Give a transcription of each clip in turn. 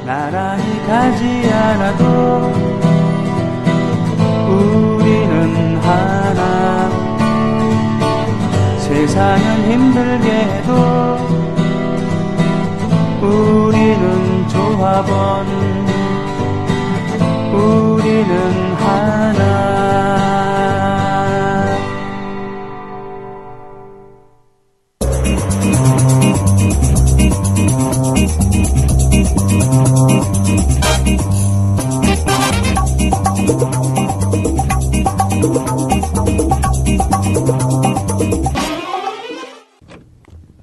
나란히 가지 않아도 우리는 하나. 세상은 힘들게 해도 우리는 조합원. 우리는 하나.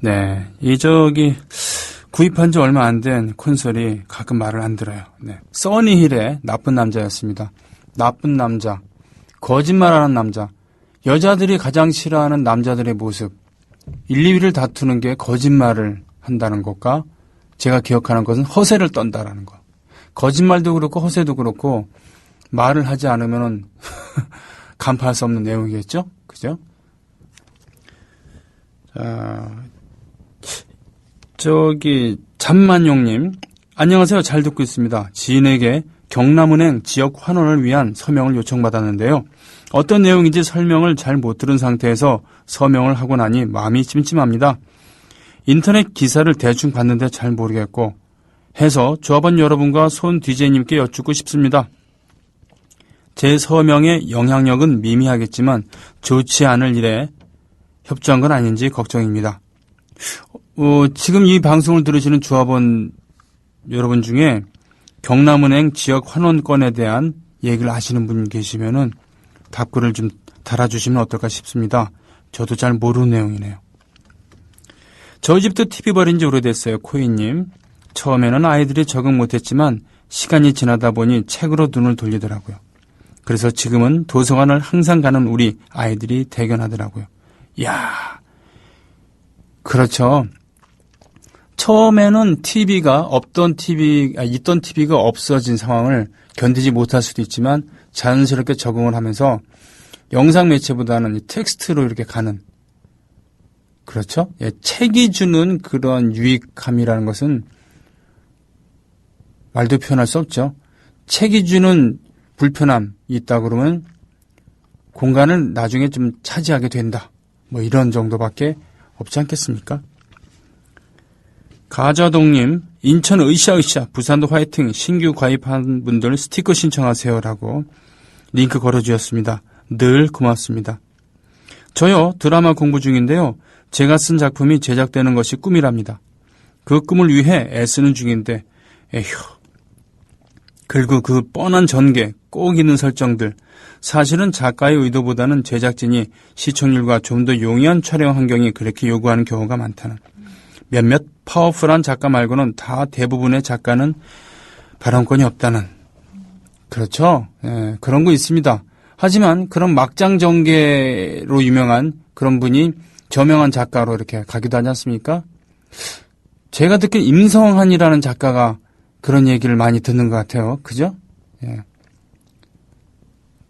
네, 구입한 지 얼마 안 된 콘솔이 가끔 말을 안 들어요. 네. 써니힐의 나쁜 남자였습니다. 나쁜 남자, 거짓말하는 남자, 여자들이 가장 싫어하는 남자들의 모습, 1, 2위를 다투는 게 거짓말을 한다는 것과 제가 기억하는 것은 허세를 떤다라는 거. 거짓말도 그렇고 허세도 그렇고 말을 하지 않으면은 간파할 수 없는 내용이겠죠? 그죠? 잠만용님, 안녕하세요. 잘 듣고 있습니다. 지인에게 경남은행 지역 환원을 위한 서명을 요청받았는데요. 어떤 내용인지 설명을 잘 못 들은 상태에서 서명을 하고 나니 마음이 찜찜합니다. 인터넷 기사를 대충 봤는데 잘 모르겠고 해서 조합원 여러분과 손 DJ님께 여쭙고 싶습니다. 제 서명의 영향력은 미미하겠지만 좋지 않을 일에 협조한 건 아닌지 걱정입니다. 지금 이 방송을 들으시는 조합원 여러분 중에 경남은행 지역 환원권에 대한 얘기를 아시는 분 계시면은 답글을 좀 달아주시면 어떨까 싶습니다. 저도 잘 모르는 내용이네요. 저희 집도 TV 버린 지 오래됐어요. 코이님. 처음에는 아이들이 적응 못했지만 시간이 지나다 보니 책으로 눈을 돌리더라고요. 그래서 지금은 도서관을 항상 가는 우리 아이들이 대견하더라고요. 이야, 그렇죠. 처음에는 있던 TV가 없어진 상황을 견디지 못할 수도 있지만 자연스럽게 적응을 하면서 영상 매체보다는 텍스트로 이렇게 가는, 그렇죠? 예, 책이 주는 그런 유익함이라는 것은 말도 표현할 수 없죠. 책이 주는 불편함이 있다 그러면 공간을 나중에 좀 차지하게 된다. 뭐 이런 정도밖에 없지 않겠습니까? 가자동님, 인천 으쌰으쌰 부산도 화이팅, 신규 가입한 분들 스티커 신청하세요라고 링크 걸어주셨습니다. 늘 고맙습니다. 저요, 드라마 공부 중인데요. 제가 쓴 작품이 제작되는 것이 꿈이랍니다. 그 꿈을 위해 애쓰는 중인데 에휴, 그리고 그 뻔한 전개, 꼭 있는 설정들, 사실은 작가의 의도보다는 제작진이 시청률과 좀 더 용이한 촬영 환경이 그렇게 요구하는 경우가 많다는, 몇몇 파워풀한 작가 말고는 다 대부분의 작가는 발언권이 없다는, 그렇죠? 예, 그런 거 있습니다. 하지만 그런 막장 전개로 유명한 그런 분이 저명한 작가로 이렇게 가기도 하지 않습니까? 제가 듣기엔 임성한이라는 작가가 그런 얘기를 많이 듣는 것 같아요. 그죠? 예.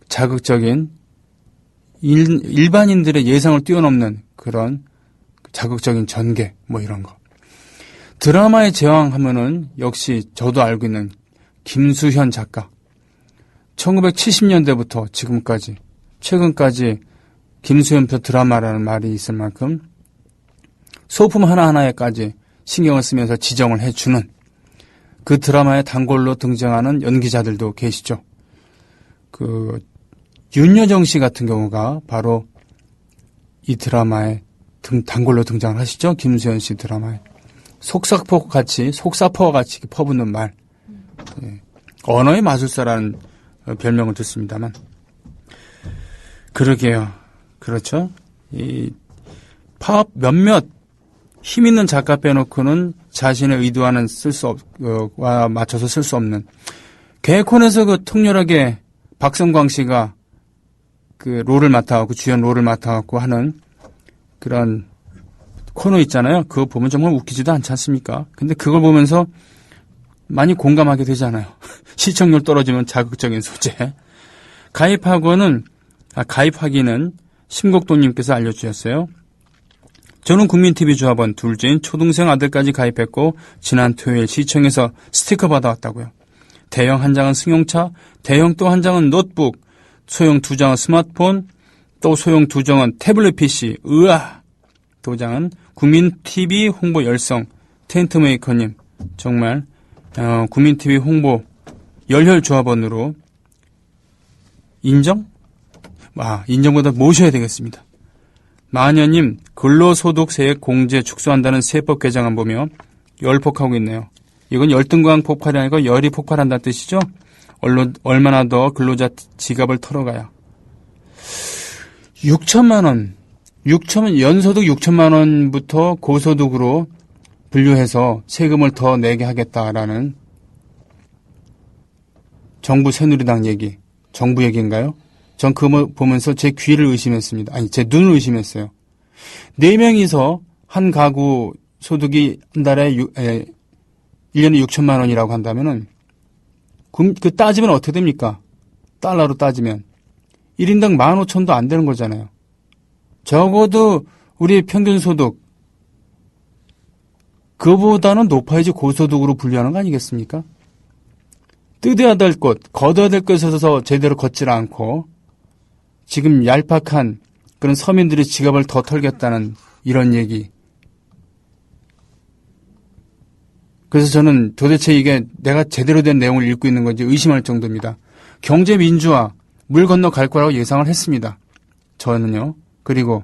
자극적인 일반인들의 예상을 뛰어넘는 그런 자극적인 전개, 뭐 이런 거. 드라마의 제왕 하면은 역시 저도 알고 있는 김수현 작가. 1970년대부터 지금까지, 최근까지 김수현표 드라마라는 말이 있을 만큼 소품 하나하나에까지 신경을 쓰면서 지정을 해주는 그 드라마의 단골로 등장하는 연기자들도 계시죠. 윤여정 씨 같은 경우가 바로 이 드라마에 단골로 등장을 하시죠. 김수현 씨 드라마에. 속사포와 같이 퍼붓는 말. 예. 언어의 마술사라는 별명을 듣습니다만. 그러게요. 그렇죠. 몇몇 힘 있는 작가 빼놓고는 자신의 의도와는 맞춰서 쓸 수 없는. 개콘에서 통렬하게 박성광 씨가 롤을 맡아갖고, 주연 롤을 맡아갖고 하는 그런 코너 있잖아요. 그거 보면 정말 웃기지도 않지 않습니까? 근데 그걸 보면서 많이 공감하게 되잖아요. 시청률 떨어지면 자극적인 소재. 가입하기는 심곡동님께서 알려주셨어요. 저는 국민TV 조합원 둘째인 초등생 아들까지 가입했고 지난 토요일 시청에서 스티커 받아왔다고요. 대형 한 장은 승용차, 대형 또 한 장은 노트북, 소형 2장은 스마트폰, 또 소형 2장은 태블릿 PC, 으아! 도장은 국민TV 홍보 열성, 텐트메이커님, 정말 국민TV 홍보 열혈 조합원으로 인정? 인정보다 모셔야 되겠습니다. 마녀님, 근로소득세액 공제 축소한다는 세법 개정안 보며 열폭하고 있네요. 이건 열등광 폭발이 아니고 열이 폭발한다는 뜻이죠? 얼마나 더 근로자 지갑을 털어가야. 6천만 원, 연소득 6천만 원부터 고소득으로 분류해서 세금을 더 내게 하겠다라는 정부 새누리당 얘기, 정부 얘기인가요? 전 그거 보면서 제 귀를 의심했습니다. 아니, 제 눈을 의심했어요. 4명이서 한 가구 소득이 한 달에 1년에 6천만 원이라고 한다면은 그 따지면 어떻게 됩니까? 달러로 따지면 1인당 15,000도 안 되는 거잖아요. 적어도 우리 평균 소득 그보다는 높아야지 고소득으로 분류하는 거 아니겠습니까? 뜯어야 될 것, 걷어야 될 것에서 제대로 걷질 않고 지금 얄팍한 그런 서민들의 지갑을 더 털겠다는 이런 얘기. 그래서 저는 도대체 이게 내가 제대로 된 내용을 읽고 있는 건지 의심할 정도입니다. 경제 민주화, 물 건너 갈 거라고 예상을 했습니다. 저는요. 그리고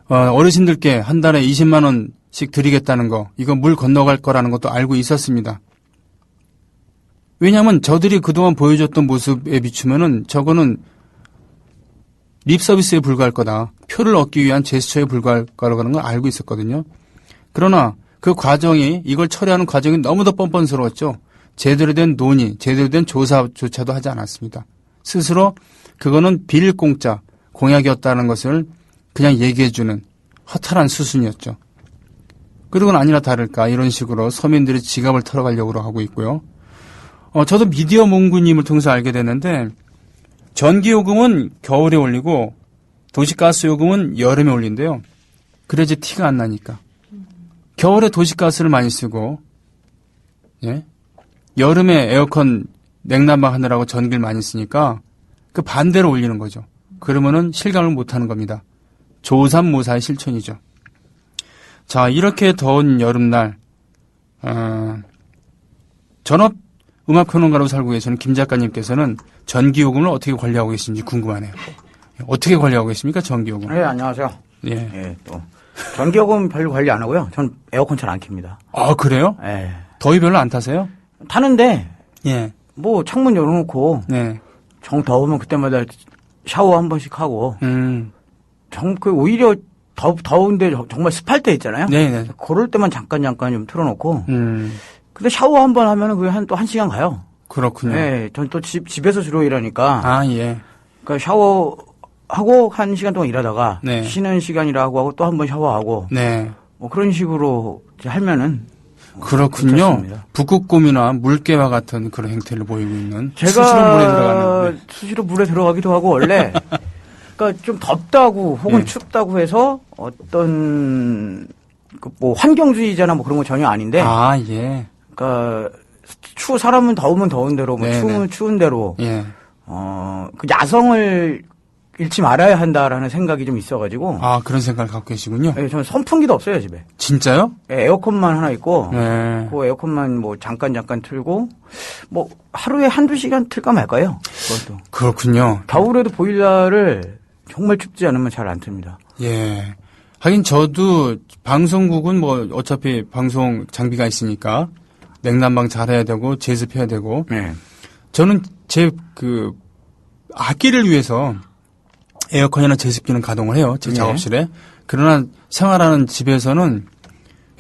어르신들께 한 달에 20만 원씩 드리겠다는 거, 이거 물 건너갈 거라는 것도 알고 있었습니다. 왜냐하면 저들이 그동안 보여줬던 모습에 비추면은 저거는 립 서비스에 불과할 거다. 표를 얻기 위한 제스처에 불과할 거라는 걸 알고 있었거든요. 그러나 그 과정이, 이걸 처리하는 과정이 너무도 뻔뻔스러웠죠. 제대로 된 논의, 제대로 된 조사조차도 하지 않았습니다. 스스로 그거는 비닐공짜, 공약이었다는 것을 그냥 얘기해주는 허탈한 수순이었죠. 그러고는 아니나 다를까 이런 식으로 서민들의 지갑을 털어가려고 하고 있고요. 저도 미디어 몽구님을 통해서 알게 됐는데 전기요금은 겨울에 올리고 도시가스요금은 여름에 올린대요. 그래야지 티가 안 나니까. 겨울에 도시가스를 많이 쓰고, 예? 여름에 에어컨 냉난방 하느라고 전기를 많이 쓰니까 그 반대로 올리는 거죠. 그러면은 실감을 못 하는 겁니다. 조삼모사의 실천이죠. 자, 이렇게 더운 여름날, 전업 음악평론가로 살고 계시는 김 작가님께서는 전기요금을 어떻게 관리하고 계신지 궁금하네요. 어떻게 관리하고 계십니까, 전기요금? 네, 안녕하세요. 예. 예, 또. 전기요금 별로 관리 안 하고요. 전 에어컨 잘 안 켭니다. 아, 그래요? 예. 더위 별로 안 타세요? 타는데, 예. 뭐, 창문 열어놓고, 네. 정 더우면 그때마다 샤워 한 번씩 하고, 오히려 더운데 정말 습할 때 있잖아요. 네네. 그럴 때만 잠깐 좀 틀어놓고, 근데 샤워 한 번 하면은 그게 또 1시간 가요. 그렇군요. 예, 전 또 집에서 주로 일하니까. 아, 예. 그러니까 샤워하고 1시간 동안 일하다가, 네. 쉬는 시간이라고 하고 또 한 번 샤워하고, 네. 뭐 그런 식으로 이제 하면은. 그렇군요. 괜찮습니다. 북극곰이나 물개와 같은 그런 행태를 보이고 있는. 제가 수시로 물에 들어가는. 네. 수시로 물에 들어가기도 하고 원래 그러니까 좀 덥다고 혹은 예. 춥다고 해서 어떤 뭐 환경주의자나 뭐 그런 거 전혀 아닌데 아, 예. 그러니까 사람은 더우면 더운 대로 뭐 네네. 추우면 추운 대로 예. 그 야성을 잃지 말아야 한다라는 생각이 좀 있어가지고 아, 그런 생각을 갖고 계시군요. 예, 저는 선풍기도 없어요 집에. 진짜요? 예, 에어컨만 하나 있고 네. 그 에어컨만 뭐 잠깐 틀고 뭐 하루에 1-2시간 틀까 말까요? 그것도. 그렇군요. 겨울에도 보일러를 정말 춥지 않으면 잘 안 틉니다. 예. 하긴 저도 방송국은 뭐 어차피 방송 장비가 있으니까 냉난방 잘해야 되고 제습해야 되고 네. 저는 제 악기를 위해서 에어컨이나 제습기는 가동을 해요. 제 네. 작업실에. 그러나 생활하는 집에서는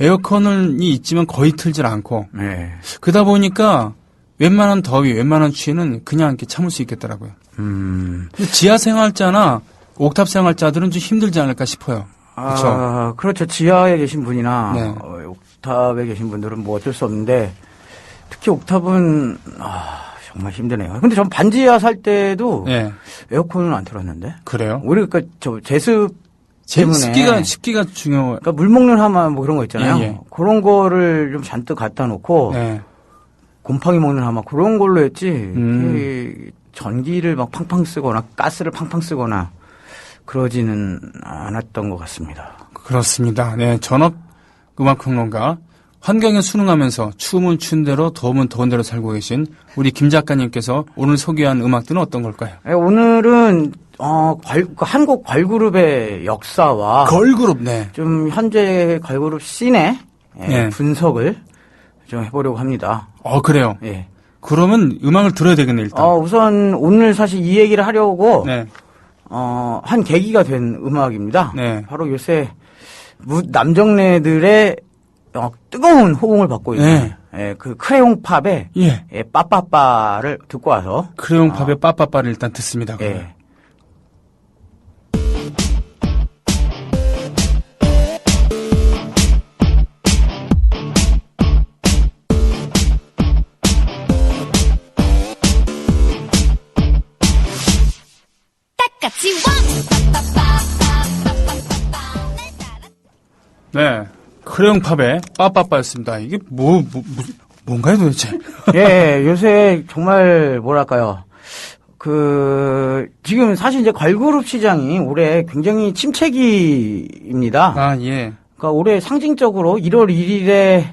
에어컨이 있지만 거의 틀질 않고 네. 그러다 보니까 웬만한 더위, 웬만한 추위는 그냥 이렇게 참을 수 있겠더라고요. 지하 생활자나 옥탑 생활자들은 좀 힘들지 않을까 싶어요. 그렇죠. 아, 그렇죠. 지하에 계신 분이나 네. 옥탑에 계신 분들은 뭐 어쩔 수 없는데 특히 옥탑은 정말 힘드네요. 근데 전 반지하 살 때도 예. 에어컨은 안 틀었는데. 그래요? 우리 저 제습 때문에 습기가 중요. 그러니까 물 먹는 하마 뭐 그런 거 있잖아요. 예. 그런 거를 좀 잔뜩 갖다 놓고 네. 곰팡이 먹는 하마 그런 걸로 했지. 이 전기를 막 팡팡 쓰거나 가스를 팡팡 쓰거나 그러지는 않았던 것 같습니다. 그렇습니다. 네, 전업 음악평론가 환경에 순응하면서 추우면 추운 대로 더우면 더운 대로 살고 계신 우리 김 작가님께서 오늘 소개한 음악들은 어떤 걸까요? 네, 오늘은 한국 걸그룹의 역사와 걸그룹, 네. 좀 현재 걸그룹 씬의 네. 분석을 좀 해보려고 합니다. 그래요. 예. 그러면 음악을 들어야 되겠네, 일단. 우선 오늘 사실 이 얘기를 하려고 네. 한 계기가 된 음악입니다. 네. 바로 요새 남정네들의 뜨거운 호응을 받고 있는 그 크레용 팝의 예. 빠빠빠를 듣고 와서 크레용 팝의 빠빠빠를 일단 듣습니다. 예. 네. 크레용 팝의 빠빠빠였습니다. 이게 뭔가요 도대체? 예, 요새 정말 뭐랄까요. 지금 사실 이제 걸그룹 시장이 올해 굉장히 침체기입니다. 아, 예. 그러니까 올해 상징적으로 1월 1일에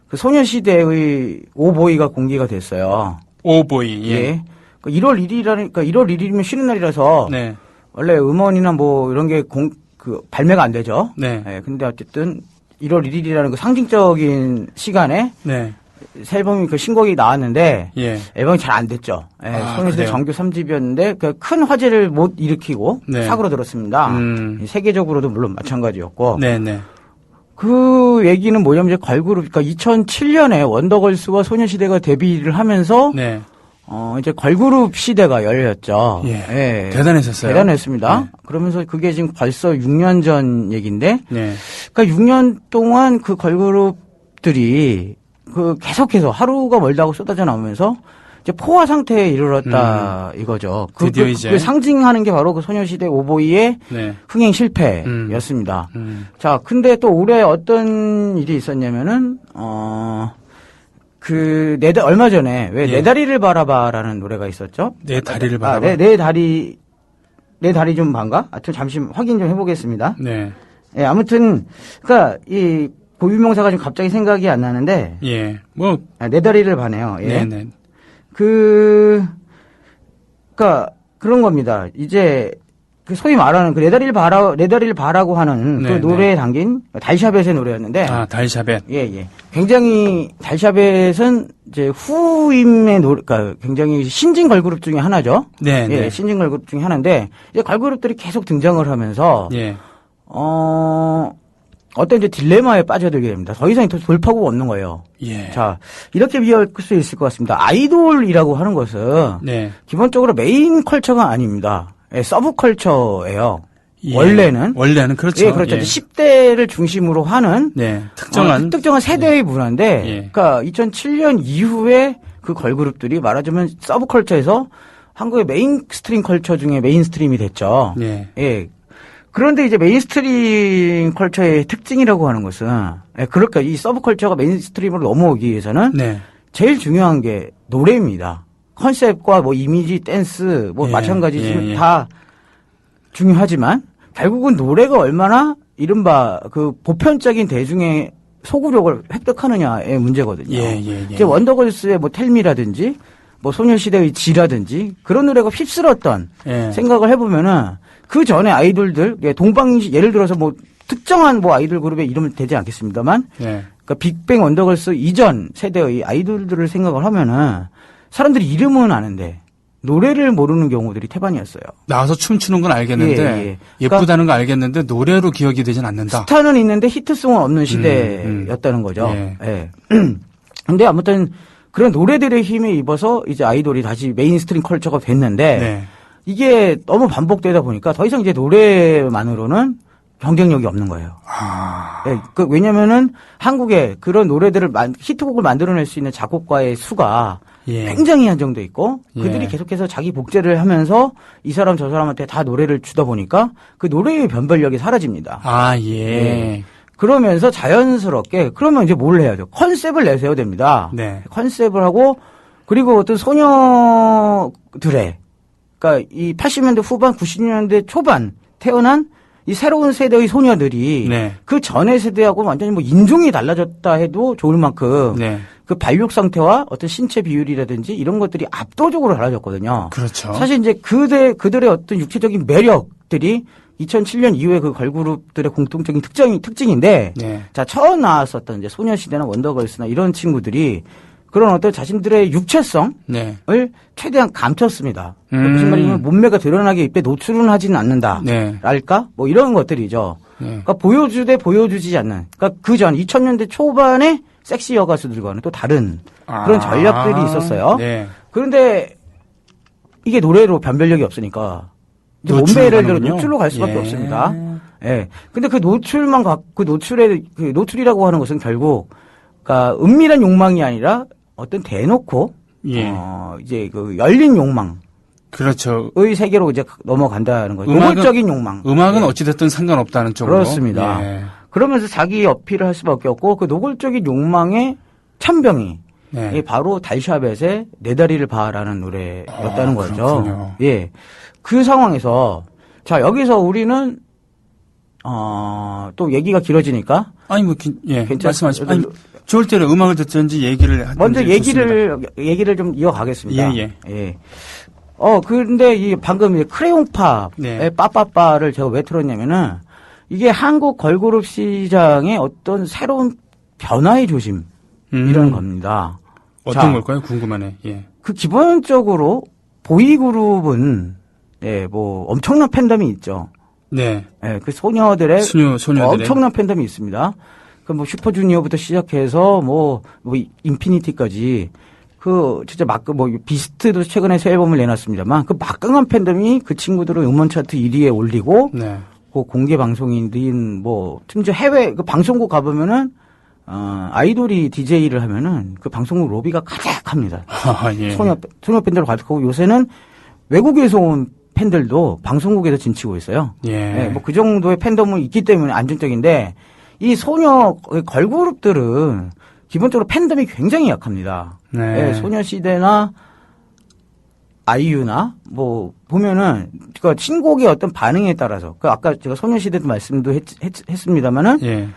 그 소녀시대의 오보이가 공개가 됐어요. 오보이, 예. 그러니까 1월 1일이면 쉬는 날이라서. 네. 원래 음원이나 뭐 이런 게 발매가 안 되죠. 네. 근데 어쨌든 1월 1일이라는 그 상징적인 시간에 네. 새 앨범이 그 신곡이 나왔는데 예. 앨범이 잘 안 됐죠. 소녀시대 그래요? 정규 3집이었는데 그 큰 화제를 못 일으키고 네. 사고로들었습니다. 세계적으로도 물론 마찬가지였고. 네네. 그 얘기는 뭐냐면 이제 걸그룹, 그러니까 2007년에 원더걸스와 소녀시대가 데뷔를 하면서 네. 이제 걸그룹 시대가 열렸죠. 예. 대단했었어요. 대단했습니다. 네. 그러면서 그게 지금 벌써 6년 전 얘기인데, 네. 그러니까 6년 동안 그 걸그룹들이 계속해서 하루가 멀다고 쏟아져 나오면서 이제 포화 상태에 이르렀다 이거죠. 드디어 이제. 그 상징하는 게 바로 그 소녀시대 오보이의 네. 흥행 실패였습니다. 자, 근데 또 올해 어떤 일이 있었냐면은, 얼마 전에 왜 내 다리를 바라봐라는 노래가 있었죠? 내 다리를 바라봐. 내 다리 좀 반가? 하여튼 잠시 확인 좀 해보겠습니다. 네. 예, 아무튼 그러니까 이 고유명사가 지금 갑자기 생각이 안 나는데. 예. 내 다리를 바네요. 예. 네네. 그러니까 그런 겁니다. 이제 그 소위 말하는 내 다리를 바라고 하는 그 노래에 담긴 달샤벳의 노래였는데. 아, 달샤벳. 예. 굉장히 달샤벳은 이제 후임의 그러니까 굉장히 신진 걸그룹 중에 하나죠. 네. 예, 신진 걸그룹 중에 하나인데 이제 걸그룹들이 계속 등장을 하면서 어떤 이제 딜레마에 빠져들게 됩니다. 더 이상 돌파구가 없는 거예요. 예. 자, 이렇게 비할 수 있을 것 같습니다. 아이돌이라고 하는 것은 기본적으로 메인 컬처가 아닙니다. 서브 컬처예요. 원래는 그렇죠. 예, 그렇죠. 10대를 중심으로 하는 특정한 세대의 문화인데, 그러니까 2007년 이후에 그 걸그룹들이 말하자면 서브 컬처에서 한국의 메인스트림 컬처 중에 메인스트림이 됐죠. 예. 그런데 이제 메인스트림 컬처의 특징이라고 하는 것은, 그러니까 이 서브 컬처가 메인스트림으로 넘어오기 위해서는 제일 중요한 게 노래입니다. 컨셉과 뭐 이미지, 댄스, 뭐 마찬가지 다 중요하지만 결국은 노래가 얼마나 이른바 그 보편적인 대중의 소구력을 획득하느냐의 문제거든요. 이제 원더걸스의 뭐 텔미라든지 뭐 소녀시대의 지라든지 그런 노래가 휩쓸었던 생각을 해보면은 그 전에 아이돌들, 예를 들어서 뭐 특정한 뭐 아이돌 그룹의 이름은 되지 않겠습니다만, 그러니까 빅뱅 원더걸스 이전 세대의 아이돌들을 생각을 하면은 사람들이 이름은 아는데 노래를 모르는 경우들이 태반이었어요. 나와서 춤추는 건 알겠는데 예쁘다는 그러니까 거 알겠는데 노래로 기억이 되진 않는다. 스타는 있는데 히트송은 없는 시대였다는 거죠. 근데 아무튼 그런 노래들의 힘에 입어서 이제 아이돌이 다시 메인스트림 컬처가 됐는데 이게 너무 반복되다 보니까 더 이상 이제 노래만으로는 경쟁력이 없는 거예요. 왜냐면은 한국에 그런 노래들을 히트곡을 만들어낼 수 있는 작곡가의 수가 예. 굉장히 한정돼 있고 그들이 예. 계속해서 자기 복제를 하면서 이 사람 저 사람한테 다 노래를 주다 보니까 그 노래의 변별력이 사라집니다. 아, 예. 예. 그러면서 자연스럽게 그러면 이제 뭘 해야 돼요? 컨셉을 내세워야 됩니다. 네. 컨셉을 하고 그리고 어떤 소녀들의 그러니까 이 80년대 후반 90년대 초반 태어난 이 새로운 세대의 소녀들이 네. 그 전의 세대하고 완전히 뭐 인종이 달라졌다 해도 좋을 만큼 네. 그 발육 상태와 어떤 신체 비율이라든지 이런 것들이 압도적으로 달라졌거든요. 그렇죠. 사실 이제 그들의 어떤 육체적인 매력들이 2007년 이후에 그 걸그룹들의 공통적인 특징인데, 네. 자, 처음 나왔었던 이제 소녀시대나 원더걸스나 이런 친구들이 그런 어떤 자신들의 육체성을 네. 최대한 감췄습니다. 무슨 말이냐면 몸매가 드러나게 입에 노출은 하지는 않는다. 네. 랄까? 뭐 이런 것들이죠. 네. 그러니까 보여주되 보여주지 않는. 그러니까 그 전 2000년대 초반에 섹시 여가수들과는 또 다른 그런 전략들이 있었어요. 네. 그런데 이게 노래로 변별력이 없으니까 몸매를 노출로 갈 수밖에 예. 없습니다. 예. 근데 그 노출이라고 하는 것은 결국 그러니까 은밀한 욕망이 아니라 어떤 대놓고 예. 이제 그 열린 욕망. 그렇죠. 의 세계로 이제 넘어간다는 거죠. 노골적인 욕망. 음악은 예. 어찌됐든 상관없다는 쪽으로. 그렇습니다. 예. 그러면서 자기 어필을 할 수밖에 없고 그 노골적인 욕망의 참병이 네. 바로 달샤벳의 내 다리를 봐라는 노래였다는 거죠. 그렇군요. 예. 그 상황에서 자 여기서 우리는 또 얘기가 길어지니까 아니 뭐 말씀하시죠. 아니 좋을 때는 음악을 듣든지 얘기를 먼저 좋습니다. 얘기를 좀 이어가겠습니다. 예. 근데 이 방금 크레용팝의 네. 빠빠빠를 제가 왜 틀었냐면은 이게 한국 걸그룹 시장의 어떤 새로운 변화의 조심 이런 겁니다. 어떤 걸까요? 궁금하네. 예. 그 기본적으로 보이그룹은 뭐 엄청난 팬덤이 있죠. 네. 예, 그 소녀들의 소녀들의 엄청난 팬덤이 있습니다. 그 뭐 슈퍼주니어부터 시작해서 뭐 인피니티까지 그 진짜 뭐 비스트도 최근에 새 앨범을 내놨습니다만 그 막강한 팬덤이 그 친구들을 음원 차트 1위에 올리고 네. 그 공개 방송인 뭐 심지어 해외 그 방송국 가보면은 아이돌이 DJ를 하면은 그 방송국 로비가 가득합니다. 예. 소녀 팬들로 가득하고 요새는 외국에서 온 팬들도 방송국에서 진치고 있어요. 예. 뭐 그 정도의 팬덤은 있기 때문에 안정적인데 이 소녀 걸그룹들은 기본적으로 팬덤이 굉장히 약합니다. 네. 소녀시대나 아이유나 뭐 보면은 그 신곡의 어떤 반응에 따라서 그 아까 제가 소녀시대도 말씀도 했습니다만은 예.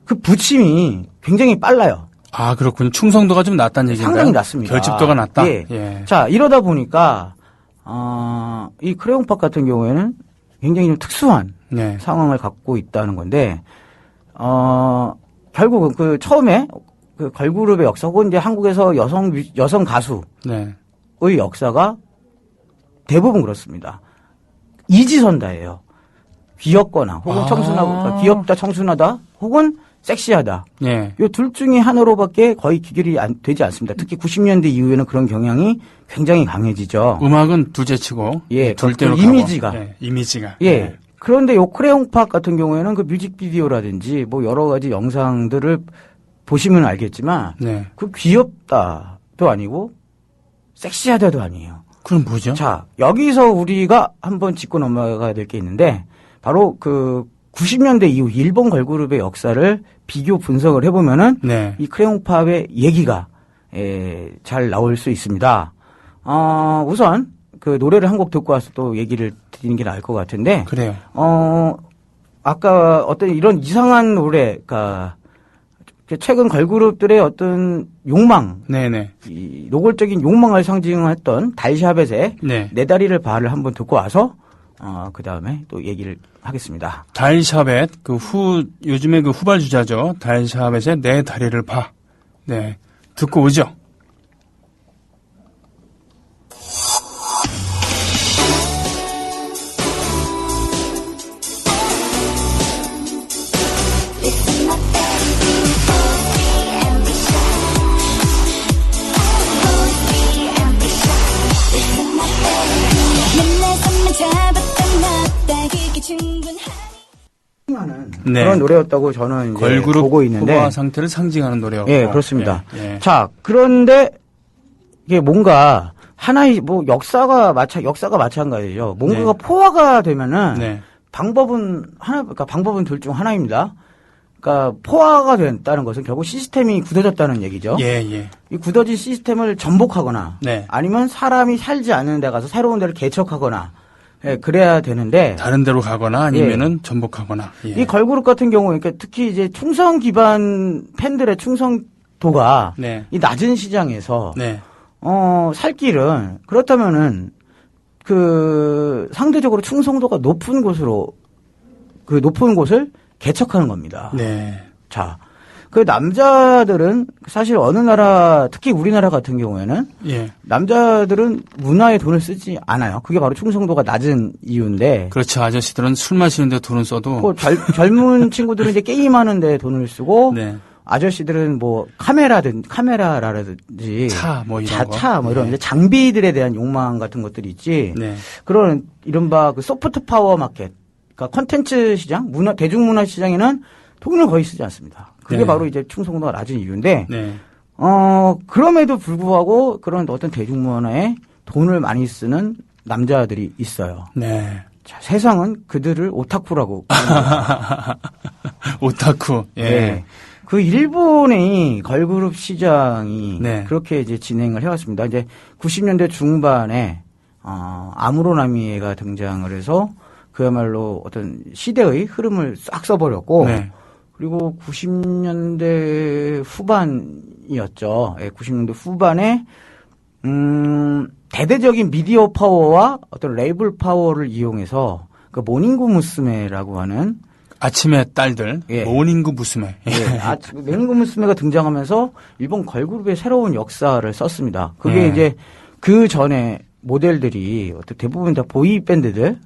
그 부침이 굉장히 빨라요. 아 그렇군요. 충성도가 좀 낮다는 얘기인가요? 상당히 낮습니다. 결집도가 낮다. 예. 예. 자 이러다 보니까 이 크레용팝 같은 경우에는 굉장히 좀 특수한 네. 상황을 갖고 있다는 건데 결국은 그 처음에 그 걸그룹의 역사 혹은 이제 한국에서 여성 가수의 네. 역사가 대부분 그렇습니다. 이지선다예요. 귀엽거나 혹은 청순하고 귀엽다 청순하다 혹은 섹시하다. 네. 이 둘 중에 하나로밖에 거의 기결이 되지 않습니다. 특히 90년대 이후에는 그런 경향이 굉장히 강해지죠. 음악은 둘째치고 예, 둘째로 그 이미지가. 예, 이미지가. 예. 그런데 요 크레용팝 같은 경우에는 그 뮤직비디오라든지 뭐 여러 가지 영상들을 보시면 알겠지만 네. 그 귀엽다도 아니고 섹시하다도 아니에요. 그럼 뭐죠? 자, 여기서 우리가 한번 짚고 넘어가야 될 게 있는데 바로 그 90년대 이후 일본 걸그룹의 역사를 비교 분석을 해보면은 네. 이 크레용팝의 얘기가 잘 나올 수 있습니다. 우선 그 노래를 한 곡 듣고 와서 또 얘기를 드리는 게 나을 것 같은데. 그래요. 아까 어떤 이런 이상한 노래가 최근 걸그룹들의 어떤 욕망, 네네. 이 노골적인 욕망을 상징했던 달샤벳의 네. 내 다리를 봐를 한번 듣고 와서 그 다음에 또 얘기를 하겠습니다. 달샤벳 요즘에 그 후발 주자죠. 달샤벳의 내 다리를 봐. 네. 듣고 오죠. 네. 그런 노래였다고 저는 이제 걸그룹 보고 있는데 후바 상태를 상징하는 노래였고. 예, 그렇습니다. 예, 예. 자, 그런데 이게 뭔가 하나의 뭐 역사가 마찬가지죠. 뭔가가 포화가 되면은 방법은 그러니까 방법은 둘 중 하나입니다. 그러니까 포화가 됐다는 것은 결국 시스템이 굳어졌다는 얘기죠. 이 굳어진 시스템을 전복하거나 아니면 사람이 살지 않는 데 가서 새로운 데를 개척하거나 그래야 되는데 다른 데로 가거나 아니면은 전복하거나. 이 걸그룹 같은 경우 그러니까 특히 이제 충성 기반 팬들의 충성도가 이 낮은 시장에서 살 길은 그렇다면은 그 상대적으로 충성도가 높은 곳으로 그 높은 곳을 개척하는 겁니다. 자, 그 남자들은 사실 어느 나라, 특히 우리나라 같은 경우에는 남자들은 문화에 돈을 쓰지 않아요. 그게 바로 충성도가 낮은 이유인데. 그렇죠. 아저씨들은 술 마시는데 돈을 써도. 젊은 친구들은 이제 게임하는데 돈을 쓰고. 아저씨들은 뭐 카메라라든지 차 뭐 이런 차 뭐 이런 장비들에 대한 욕망 같은 것들이 있지. 그런 이른바 그 소프트 파워 마켓. 그러니까 콘텐츠 시장, 대중문화 시장에는 돈을 거의 쓰지 않습니다. 그게 바로 이제 충성도가 낮은 이유인데, 그럼에도 불구하고 그런 어떤 대중문화에 돈을 많이 쓰는 남자들이 있어요. 자, 세상은 그들을 오타쿠라고. 오타쿠. 그 일본의 걸그룹 시장이 그렇게 이제 진행을 해왔습니다. 이제 90년대 중반에, 아무로나미에가 등장을 해서 그야말로 어떤 시대의 흐름을 싹 써버렸고, 그리고 90년대 후반이었죠. 90년대 후반에, 대대적인 미디어 파워와 어떤 레이블 파워를 이용해서 그 모닝구 무스메라고 하는 아침의 딸들, 모닝구 무스메. 모닝구 무스메가 등장하면서 일본 걸그룹의 새로운 역사를 썼습니다. 그게 이제 그 전에 모델들이 대부분 다 보이 밴드들,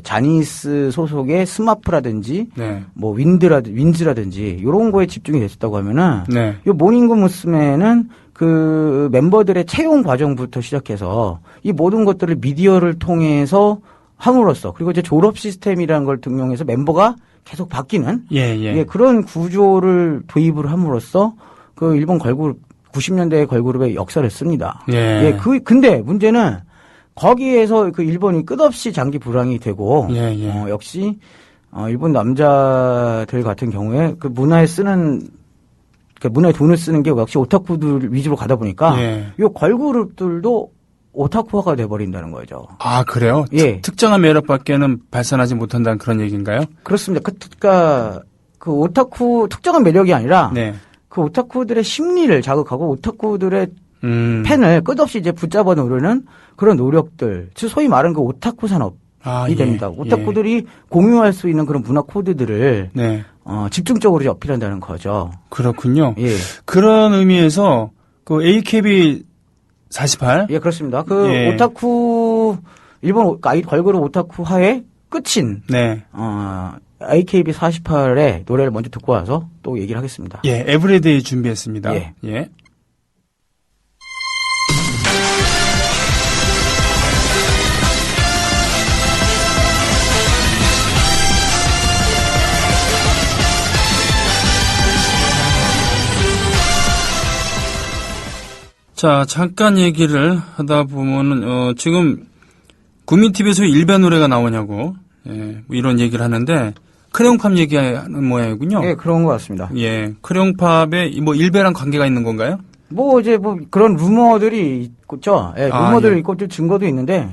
자니스 소속의 스마프라든지, 뭐 윈즈라든지 이런 거에 집중이 됐었다고 하면은, 이 모닝구 무스메는 그 멤버들의 채용 과정부터 시작해서 이 모든 것들을 미디어를 통해서 함으로써 그리고 이제 졸업 시스템이라는 걸 등용해서 멤버가 계속 바뀌는 그런 구조를 도입을 함으로써 그 일본 걸그룹 90년대 걸그룹의 역사를 씁니다. 근데 문제는 거기에서 그 일본이 끝없이 장기 불황이 되고 역시 일본 남자들 같은 경우에 그 문화에 돈을 쓰는 게 역시 오타쿠들 위주로 가다 보니까 이 걸그룹들도 오타쿠화가 돼버린다는 거죠. 아, 그래요? 특정한 매력밖에는 발산하지 못한다는 그런 얘기인가요? 그렇습니다. 그러니까 그 오타쿠 특정한 매력이 아니라 그 오타쿠들의 심리를 자극하고 오타쿠들의 팬을 끝없이 이제 붙잡아 놓으려는 그런 노력들, 즉 소위 말하는 그 오타쿠 산업이 됩니다. 오타쿠들이 공유할 수 있는 그런 문화 코드들을 집중적으로 이제 어필한다는 거죠. 그렇군요. 그런 의미에서 그 AKB 48? 그렇습니다. 그 오타쿠 일본 걸그룹 오타쿠화의 끝인 AKB 48의 노래를 먼저 듣고 와서 또 얘기를 하겠습니다. 에브리데이 준비했습니다. 자, 잠깐 얘기를 하다 보면은, 지금, 구민TV에서 일베 노래가 나오냐고, 뭐 이런 얘기를 하는데, 크레용팝 얘기하는 모양이군요. 그런 것 같습니다. 크레용팝에 뭐 일베랑 관계가 있는 건가요? 뭐 이제 뭐 그런 루머들이 있죠. 루머들이 있고 증거도 있는데,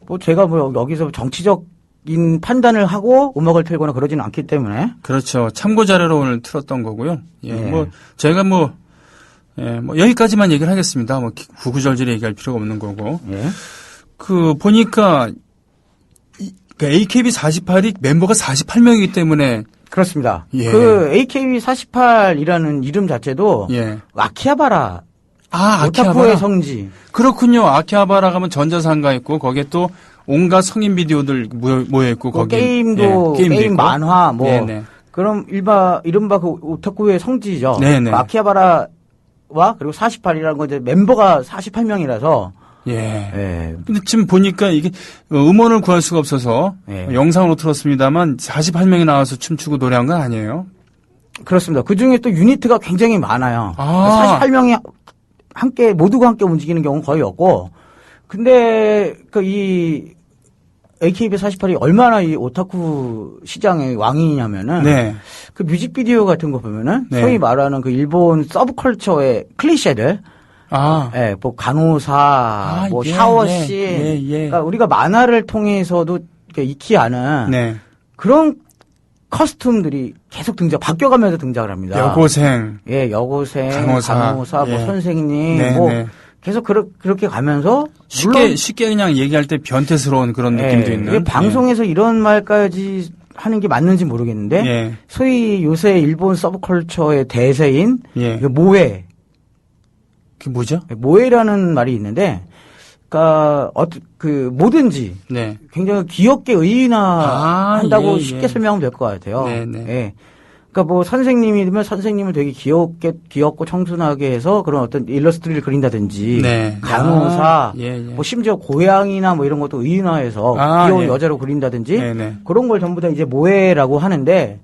뭐 제가 뭐 여기서 정치적인 판단을 하고 음악을 틀거나 그러지는 않기 때문에. 그렇죠. 참고 자료로 오늘 틀었던 거고요. 뭐, 제가 뭐 여기까지만 얘기를 하겠습니다. 뭐, 구구절절 얘기할 필요가 없는 거고. 그, 보니까, 그 AKB48이 멤버가 48명이기 때문에. 그렇습니다. 그 AKB48이라는 이름 자체도. 아키하바라. 오타쿠의 성지. 그렇군요. 아키하바라 가면 전자상가 있고, 거기에 또 온갖 성인 비디오들 모여있고, 거기. 게임도, 게임 만화, 뭐. 그럼 이른바 그 오타쿠의 성지죠. 아키하바라 그리고 48이라는 건 이제 멤버가 48명이라서. 근데 지금 보니까 이게 음원을 구할 수가 없어서 영상으로 틀었습니다만 48명이 나와서 춤추고 노래한 건 아니에요? 그렇습니다. 그 중에 또 유니트가 굉장히 많아요. 48명이 모두가 함께 움직이는 경우는 거의 없고, 근데 이 AKB48이 얼마나 이 오타쿠 시장의 왕이냐면은 네. 그 뮤직비디오 같은 거 보면은 네. 소위 말하는 그 일본 서브컬처의 클리셰들, 예, 뭐 간호사, 뭐 샤워씬, 그러니까 우리가 만화를 통해서도 이렇게 익히 아는 네. 그런 커스튬들이 계속 바뀌어가면서 등장을 합니다. 여고생, 예, 여고생, 간호사, 뭐 예. 선생님, 네, 뭐 네. 계속 그렇게 가면서 쉽게 그냥 얘기할 때 변태스러운 그런 느낌도 예, 있는. 방송에서 이런 말까지 하는 게 맞는지 모르겠는데 예. 소위 요새 일본 서브컬처의 대세인 예. 그 모에. 그게 뭐죠? 모에라는 말이 있는데, 그러니까 뭐든지 네. 굉장히 귀엽게 의인화한다고 예, 쉽게 예. 설명하면 될 것 같아요. 네, 네. 예. 그러니까 뭐 선생님이면 선생님을 되게 귀엽고 청순하게 해서 그런 어떤 일러스트를 그린다든지, 네. 간호사, 예, 예. 뭐 심지어 고양이나 뭐 이런 것도 의인화해서 귀여운 예. 여자로 그린다든지, 네, 네. 그런 걸 전부 다 이제 모해라고 하는데,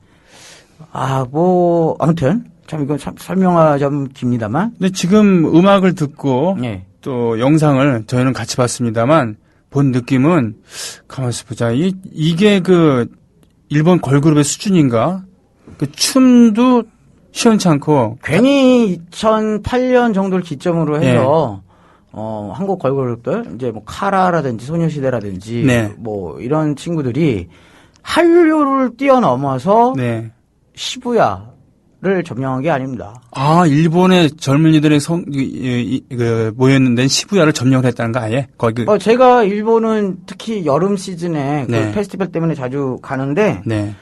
아무튼 참 이건 설명하자면 깁니다만. 근데 지금 음악을 듣고 예. 또 영상을 저희는 같이 봤습니다만 본 느낌은 가만있어 보자. 이게 그 일본 걸그룹의 수준인가? 그 춤도 시원찮고 괜히 2008년 정도를 기점으로 해서 한국 걸그룹들 이제 뭐 카라라든지 소녀시대라든지 네. 뭐 이런 친구들이 한류를 뛰어넘어서 네. 시부야를 점령한 게 아닙니다. 일본의 젊은이들의 모였는데 시부야를 점령을 했다는 거 아예? 거기. 제가 일본은 특히 여름 시즌에 네. 그 페스티벌 때문에 자주 가는데 네.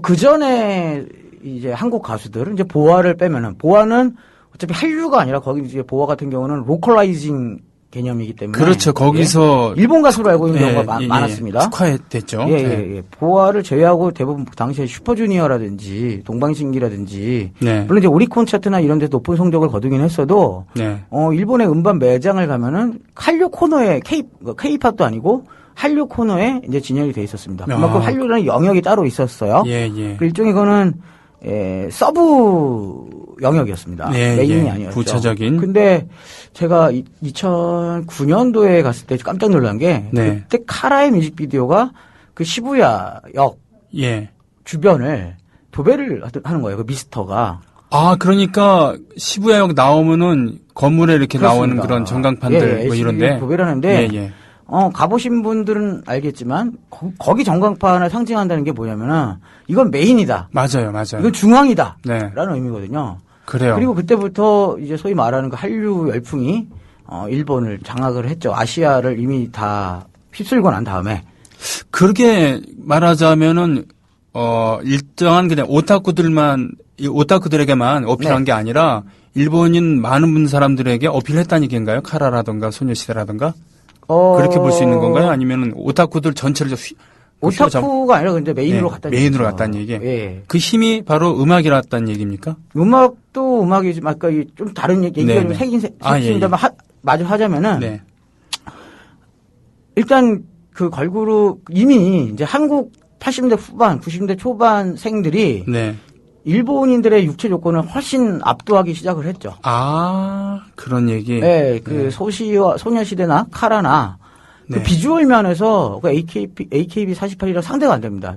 그 전에 이제 한국 가수들은 이제 보아를 빼면은 보아는 어차피 한류가 아니라 거기 이제 보아 같은 경우는 로컬라이징 개념이기 때문에 그렇죠. 거기서 일본 가수로 알고 있는 경우가 많았습니다. 특화됐죠. 예. 보아를 제외하고 대부분 당시에 슈퍼주니어라든지 동방신기라든지 네. 물론 이제 오리콘 차트나 이런 데서 높은 성적을 거두긴 했어도 네. 일본의 음반 매장을 가면은 한류 코너에 K-팝도 아니고 한류 코너에 이제 진열이 돼 있었습니다. 그만큼 한류라는 영역이 따로 있었어요. 예, 예. 그 일종의 거는 서브 영역이었습니다. 예, 메인이 예. 아니었죠. 부차적인. 근데 제가 2009년도에 갔을 때 깜짝 놀란 게 네. 그때 카라의 뮤직비디오가 그 시부야역 예. 주변을 도배를 하는 거예요. 그 미스터가. 그러니까 시부야역 나오면은 건물에 이렇게 그렇습니다. 나오는 그런 전광판들 뭐 이런데 도배를 하는데 예, 예. 가보신 분들은 알겠지만 거기 전광판을 상징한다는 게 뭐냐면은 이건 메인이다. 맞아요. 이건 중앙이다. 네. 라는 의미거든요. 그래요. 그리고 그때부터 이제 소위 말하는 그 한류 열풍이 일본을 장악을 했죠. 아시아를 이미 다 휩쓸고 난 다음에. 그렇게 말하자면은 일정한 그냥 오타쿠들에게만 어필한 네. 게 아니라 일본인 많은 사람들에게 어필했다는 얘기인가요? 카라라든가 소녀시대라든가? 그렇게 볼 수 있는 건가요? 아니면은 오타쿠들 전체를 오타쿠가 아니라 근데 메인으로 갔다는 얘기죠. 메인으로 갔다는 얘기. 예. 그 힘이 바로 음악이라는 얘기입니까? 음악도 음악이지만 아까 좀 다른 얘기가 좀 색입니다만 마저 하자면은 네. 일단 그 걸그룹 이미 이제 한국 80년대 후반, 90년대 초반생들이 네. 일본인들의 육체 조건을 훨씬 압도하기 시작을 했죠. 그런 얘기. 네, 그 소녀시대나 카라나 네. 그 비주얼 면에서 그 AKB48이랑 상대가 안 됩니다.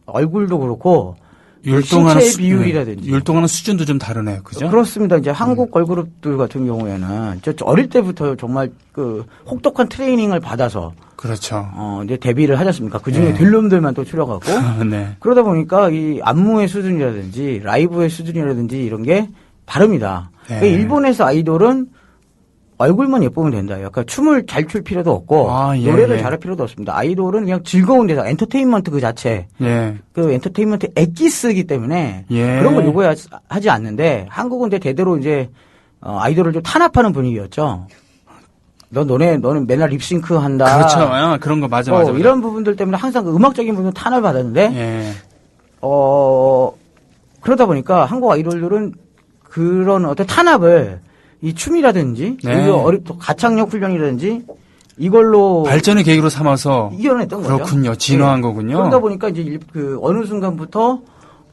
얼굴도 그렇고 신체 비율이라든지 율동하는 수준도 좀 다르네요, 그죠? 그렇습니다. 이제 한국 걸그룹들 같은 경우에는 저 어릴 때부터 정말 그 혹독한 트레이닝을 받아서 그렇죠. 이제 데뷔를 하지 않습니까? 그 중에 될 놈들만 또 출연하고 네. 그러다 보니까 이 안무의 수준이라든지 라이브의 수준이라든지 이런 게 다릅니다. 네. 그러니까 일본에서 아이돌은 얼굴만 예쁘면 된다. 약간 춤을 잘 출 필요도 없고 노래를 잘할 필요도 없습니다. 아이돌은 그냥 즐거운 데서 엔터테인먼트 그 자체, 그 엔터테인먼트 엑기스이기 때문에 그런 걸 요구하지 않는데 한국은 이제 대대로 이제 아이돌을 좀 탄압하는 분위기였죠. 너는 맨날 립싱크 한다. 그렇죠. 그런 거 맞아. 이런 부분들 때문에 항상 그 음악적인 부분 탄압을 받았는데, 그러다 보니까 한국 아이돌들은 그런 어떤 탄압을 이 춤이라든지, 또 가창력 훈련이라든지, 이걸로. 발전의 계기로 삼아서. 이겨냈던 거죠. 그렇군요. 진화한 거군요. 그러다 보니까 이제 어느 순간부터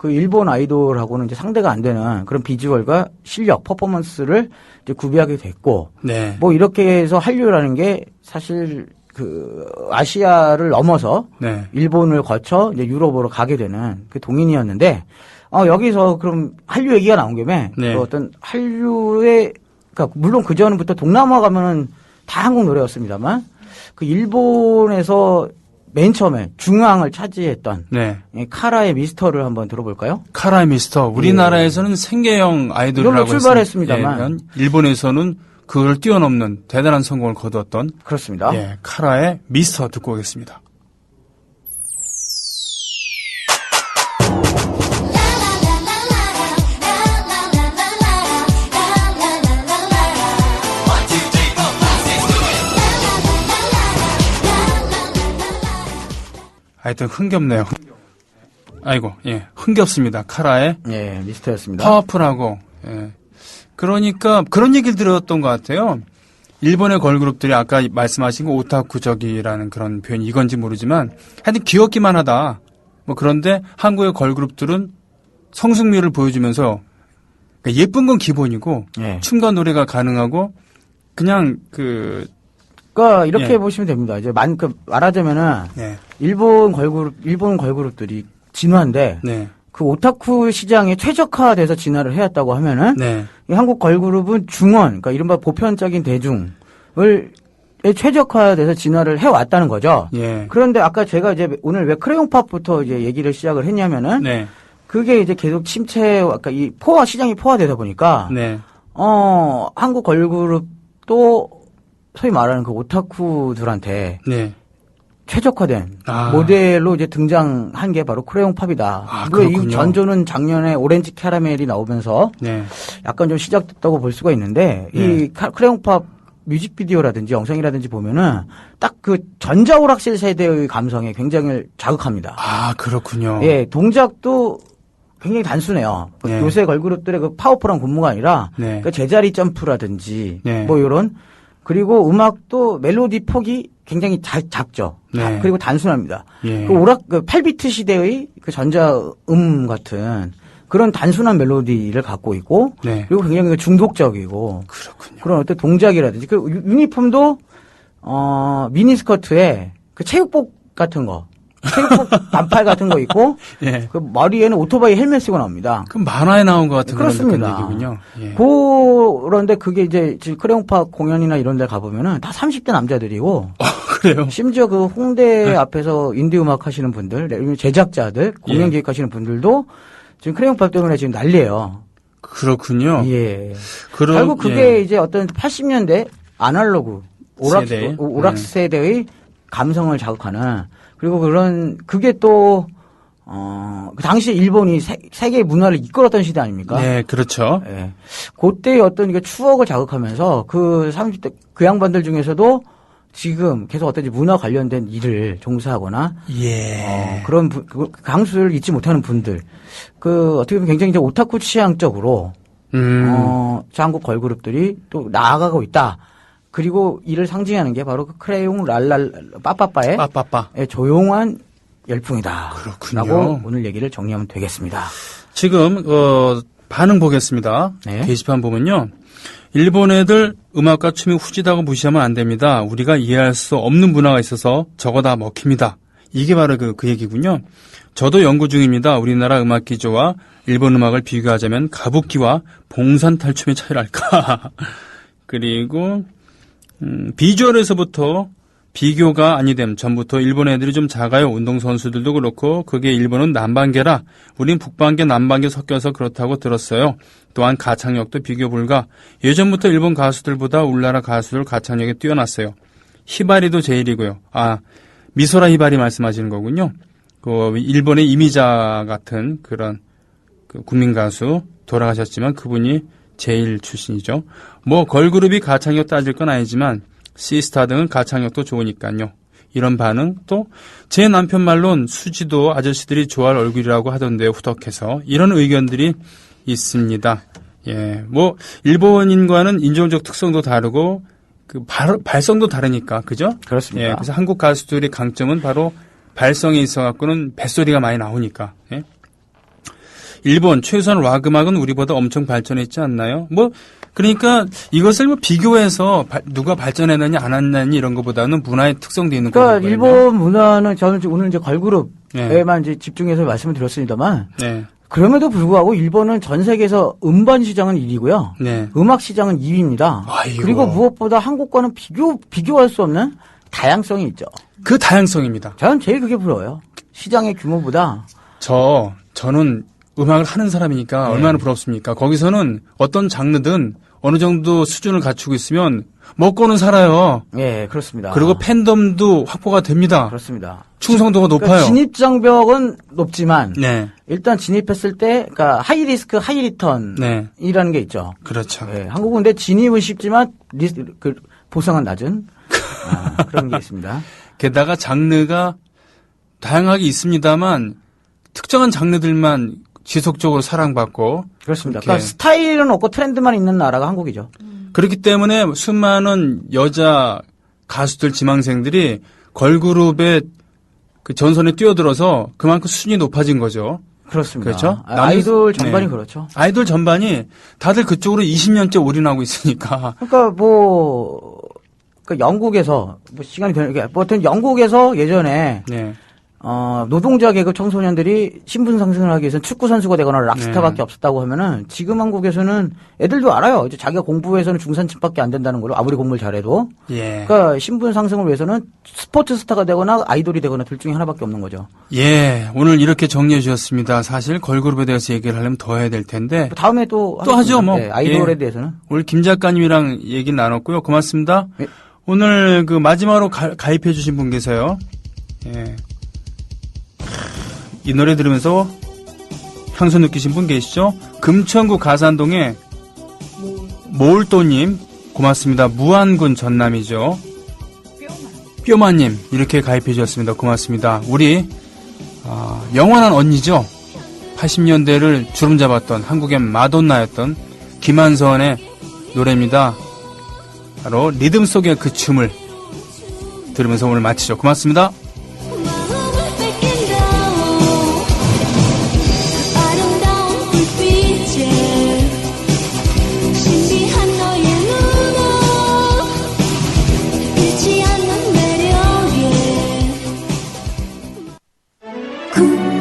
그 일본 아이돌하고는 이제 상대가 안 되는 그런 비주얼과 실력, 퍼포먼스를 이제 구비하게 됐고, 네. 뭐 이렇게 해서 한류라는 게 사실 그 아시아를 넘어서 네. 일본을 거쳐 이제 유럽으로 가게 되는 그 동인이었는데, 여기서 그럼 한류 얘기가 나온 김에 네. 그 어떤 한류의, 그러니까 물론 그 전부터 동남아 가면은 다 한국 노래였습니다만, 그 일본에서 맨 처음에 중앙을 차지했던 네. 카라의 미스터를 한번 들어볼까요? 카라의 미스터. 우리나라에서는 생계형 아이돌이라고 출발했습니다만 일본에서는 그걸 뛰어넘는 대단한 성공을 거두었던 그렇습니다. 예, 카라의 미스터 듣고 오겠습니다. 하여튼 흥겹네요. 아이고, 예, 흥겹습니다. 카라의 예, 미스터였습니다. 파워풀하고, 예. 그러니까 그런 얘기를 들었던 것 같아요. 일본의 걸그룹들이 아까 말씀하신 거 오타쿠적이라는 그런 표현이 이건지 모르지만 하여튼 귀엽기만 하다. 뭐 그런데 한국의 걸그룹들은 성숙미를 보여주면서 그러니까 예쁜 건 기본이고 예. 춤과 노래가 가능하고 그냥 그러니까 이렇게 예. 보시면 됩니다. 이제 말하자면은 예. 일본 걸그룹들이 진화인데 네. 그 오타쿠 시장에 최적화돼서 진화를 해왔다고 하면은 네. 이 한국 걸그룹은 중원, 그러니까 이른바 보편적인 대중을 최적화돼서 진화를 해왔다는 거죠. 예. 그런데 아까 제가 이제 오늘 왜 크레용팝부터 이제 얘기를 시작을 했냐면은 네. 그게 이제 계속 아까 이 시장이 포화되다 보니까 네. 한국 걸그룹도 소위 말하는 그 오타쿠들한테 네. 최적화된 모델로 이제 등장한 게 바로 크레용팝이다. 이 전조는 작년에 오렌지 캐러멜이 나오면서 네. 약간 좀 시작됐다고 볼 수가 있는데 네. 이 크레용팝 뮤직비디오라든지 영상이라든지 보면은 딱 그 전자오락실 세대의 감성에 굉장히 자극합니다. 아, 그렇군요. 예, 동작도 굉장히 단순해요. 네. 요새 걸그룹들의 그 파워풀한 군무가 아니라 네. 그 제자리 점프라든지 네. 뭐 이런 그리고 음악도 멜로디 폭이 굉장히 작죠. 네. 그리고 그리고 단순합니다. 예. 그 8비트 시대의 그 전자음 같은 그런 단순한 멜로디를 갖고 있고 네. 그리고 굉장히 중독적이고 그렇군요. 그런 어떤 동작이라든지 그 유니폼도 미니스커트에 그 체육복 같은 거 체육복 반팔 같은 거 입고 예. 그 머리에는 오토바이 헬멧 쓰고 나옵니다. 그럼 만화에 나온 것 같은 그렇습니다. 그런 얘기군요. 예. 그런데 그게 이제 크레용팝 공연이나 이런 데 가보면은 다 30대 남자들이고 그래요? 심지어 그 홍대 앞에서 인디 음악 하시는 분들, 제작자들, 공연 기획하시는 분들도 지금 크레용팝 때문에 지금 난리예요. 그렇군요. 예. 결국 그게 이제 어떤 80년대 아날로그 오락 세대의 감성을 자극하는 그리고 그게 또 그 당시에 일본이 세계 문화를 이끌었던 시대 아닙니까? 네, 그렇죠. 예. 그때의 어떤 이게 추억을 자극하면서 그 30대 그 양반들 중에서도 지금 계속 어떤 문화 관련된 일을 종사하거나 그런 강수를 잊지 못하는 분들 그 어떻게 보면 굉장히 이제 오타쿠 취향적으로 한국 걸그룹들이 또 나아가고 있다. 그리고 이를 상징하는 게 바로 그 크레용 빠빠빠의 조용한 열풍이다. 그렇군요. 라고 오늘 얘기를 정리하면 되겠습니다. 지금 반응 보겠습니다. 네. 게시판 보면요. 일본 애들 음악과 춤이 후지다고 무시하면 안 됩니다. 우리가 이해할 수 없는 문화가 있어서 저거 다 먹힙니다. 이게 바로 그 얘기군요. 저도 연구 중입니다. 우리나라 음악 기조와 일본 음악을 비교하자면 가부키와 봉산탈춤의 차이랄까. 그리고 비주얼에서부터 비교가 아니됨. 전부터 일본 애들이 좀 작아요. 운동선수들도 그렇고 그게 일본은 남반계라 우린 북반계 남반계 섞여서 그렇다고 들었어요. 또한 가창력도 비교 불가. 예전부터 일본 가수들보다 우리나라 가수들 가창력이 뛰어났어요. 히바리도 제일이고요. 미소라 히바리 말씀하시는 거군요. 그 일본의 이미자 같은 그런 그 국민 가수 돌아가셨지만 그분이 제일 출신이죠. 뭐 걸그룹이 가창력 따질 건 아니지만 시스타 등은 가창력도 좋으니까요. 이런 반응 또 제 남편 말론 수지도 아저씨들이 좋아할 얼굴이라고 하던데요. 후덕해서 이런 의견들이 있습니다. 예, 뭐 일본인과는 인종적 특성도 다르고 그 발성도 다르니까 그죠? 그렇습니다. 예, 그래서 한국 가수들의 강점은 바로 발성에 있어 갖고는 뱃소리가 많이 나오니까. 예. 일본 최소한 락 음악은 우리보다 엄청 발전했지 않나요? 뭐 그러니까 이것을 뭐 비교해서 누가 발전했느냐 안 했느냐 이런 것보다는 문화의 특성도 있는 거거든요. 그러니까 일본 문화는 저는 오늘 이제 걸그룹에만 이제 집중해서 말씀을 드렸습니다만 네. 그럼에도 불구하고 일본은 전 세계에서 음반 시장은 1위고요. 네. 음악 시장은 2위입니다. 아이고. 그리고 무엇보다 한국과는 비교할 수 없는 다양성이 있죠. 그 다양성입니다. 저는 제일 그게 부러워요. 시장의 규모보다. 저는 음악을 하는 사람이니까 네. 얼마나 부럽습니까? 거기서는 어떤 장르든 어느 정도 수준을 갖추고 있으면 먹고는 살아요. 예, 그렇습니다. 그리고 팬덤도 확보가 됩니다. 그렇습니다. 충성도가 높아요. 그러니까 진입 장벽은 높지만 네. 일단 진입했을 때 그러니까 하이 리스크 하이 리턴이라는 네. 게 있죠. 그렇죠. 예, 한국은 근데 진입은 쉽지만 보상은 낮은 그런 게 있습니다. 게다가 장르가 다양하게 있습니다만 특정한 장르들만 지속적으로 사랑받고 그렇습니다. 그렇게. 그러니까 스타일은 없고 트렌드만 있는 나라가 한국이죠. 그렇기 때문에 수많은 여자 가수들 지망생들이 걸그룹의 그 전선에 뛰어들어서 그만큼 수준이 높아진 거죠. 그렇습니다. 그렇죠? 아이돌 전반이 네. 그렇죠. 아이돌 전반이 다들 그쪽으로 20년째 올인하고 있으니까. 그러니까 그러니까 영국에서 시간이 되는 보통 영국에서 예전에 네. 노동자 계급 청소년들이 신분 상승을 하기 위해서는 축구 선수가 되거나 락스타밖에 네. 없었다고 하면은 지금 한국에서는 애들도 알아요. 이제 자기가 공부에서는 중산층밖에 안 된다는 걸 아무리 공부를 잘해도. 예. 그러니까 신분 상승을 위해서는 스포츠 스타가 되거나 아이돌이 되거나 둘 중에 하나밖에 없는 거죠. 예. 오늘 이렇게 정리해 주셨습니다. 사실 걸그룹에 대해서 얘기를 하려면 더 해야 될 텐데. 다음에 또 하죠, 뭐. 네, 아이돌에 예. 대해서는. 오늘 김 작가님이랑 얘기 나눴고요. 고맙습니다. 예. 오늘 그 마지막으로 가입해 주신 분 계세요. 예. 이 노래 들으면서 향수 느끼신 분 계시죠? 금천구 가산동의 모울도님 고맙습니다. 무안군 전남이죠. 뼈마님 이렇게 가입해 주셨습니다. 고맙습니다. 우리 영원한 언니죠. 80년대를 주름잡았던 한국의 마돈나였던 김한선의 노래입니다. 바로 리듬 속의 그 춤을 들으면서 오늘 마치죠. 고맙습니다. cool.